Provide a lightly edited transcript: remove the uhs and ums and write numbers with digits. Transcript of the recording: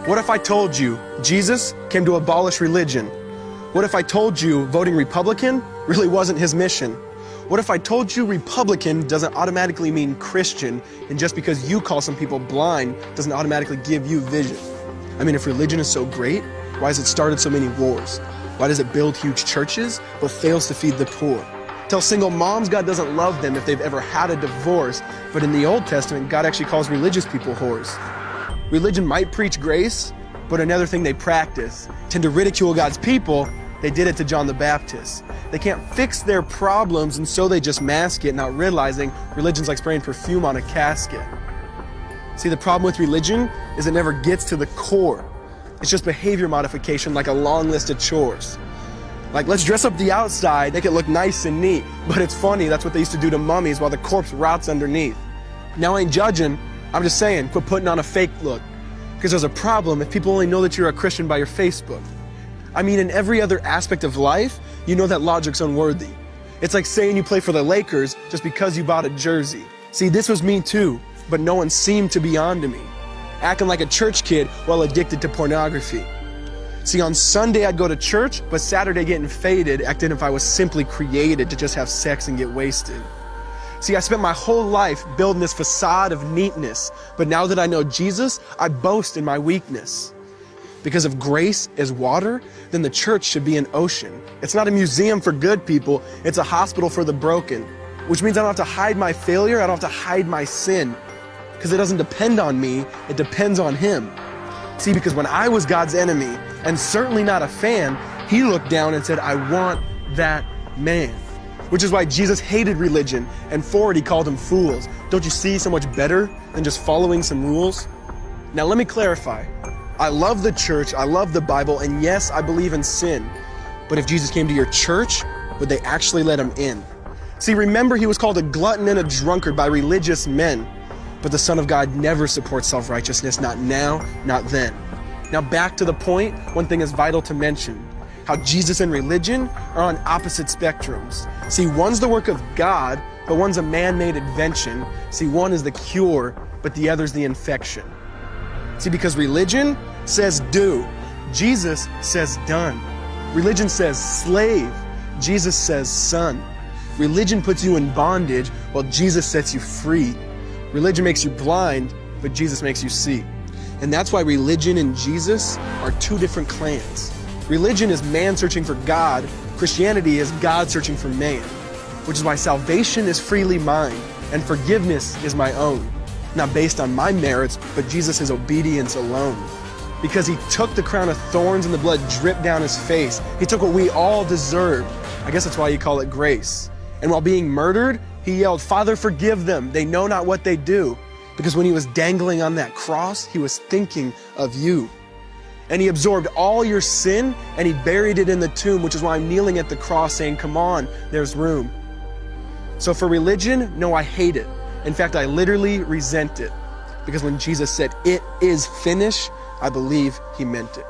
What if I told you Jesus came to abolish religion? What if I told you voting Republican really wasn't his mission? What if I told you Republican doesn't automatically mean Christian, and just because you call some people blind doesn't automatically give you vision? I mean, if religion is so great, why has it started so many wars? Why does it build huge churches but fails to feed the poor? Tell single moms God doesn't love them if they've ever had a divorce, but in the Old Testament, God actually calls religious people whores. Religion might preach grace, but another thing they practice, tend to ridicule God's people. They did it to John the Baptist. They can't fix their problems, and so they just mask it, not realizing religion's like spraying perfume on a casket. See, the problem with religion is it never gets to the core. It's just behavior modification, like a long list of chores. Like, let's dress up the outside, make it look nice and neat. But it's funny, that's what they used to do to mummies while the corpse rots underneath. Now, I ain't judging, I'm just saying, quit putting on a fake look. Because there's a problem if people only know that you're a Christian by your Facebook. I mean, in every other aspect of life, you know that logic's unworthy. It's like saying you play for the Lakers just because you bought a jersey. See, this was me too, but no one seemed to be on to me. Acting like a church kid while addicted to pornography. See, on Sunday I'd go to church, but Saturday getting faded, acting if I was simply created to just have sex and get wasted. See, I spent my whole life building this facade of neatness, but now that I know Jesus, I boast in my weakness. Because if grace is water, then the church should be an ocean. It's not a museum for good people, it's a hospital for the broken. Which means I don't have to hide my failure, I don't have to hide my sin. Because it doesn't depend on me, it depends on Him. See, because when I was God's enemy, and certainly not a fan, He looked down and said, I want that man. Which is why Jesus hated religion, and for it He called them fools. Don't you see so much better than just following some rules? Now let me clarify. I love the church, I love the Bible, and yes, I believe in sin. But if Jesus came to your church, would they actually let Him in? See, remember He was called a glutton and a drunkard by religious men. But the Son of God never supports self-righteousness, not now, not then. Now back to the point, one thing is vital to mention. How Jesus and religion are on opposite spectrums. See, one's the work of God, but one's a man-made invention. See, one is the cure, but the other's the infection. See, because religion says do, Jesus says done. Religion says slave, Jesus says son. Religion puts you in bondage, while Jesus sets you free. Religion makes you blind, but Jesus makes you see. And that's why religion and Jesus are two different clans. Religion is man searching for God. Christianity is God searching for man. Which is why salvation is freely mine, and forgiveness is my own. Not based on my merits, but Jesus' obedience alone. Because He took the crown of thorns and the blood dripped down His face. He took what we all deserved. I guess that's why you call it grace. And while being murdered, He yelled, Father, forgive them. They know not what they do. Because when He was dangling on that cross, He was thinking of you. And He absorbed all your sin and He buried it in the tomb, which is why I'm kneeling at the cross saying, come on, there's room. So for religion, no, I hate it. In fact, I literally resent it. Because when Jesus said, it is finished, I believe He meant it.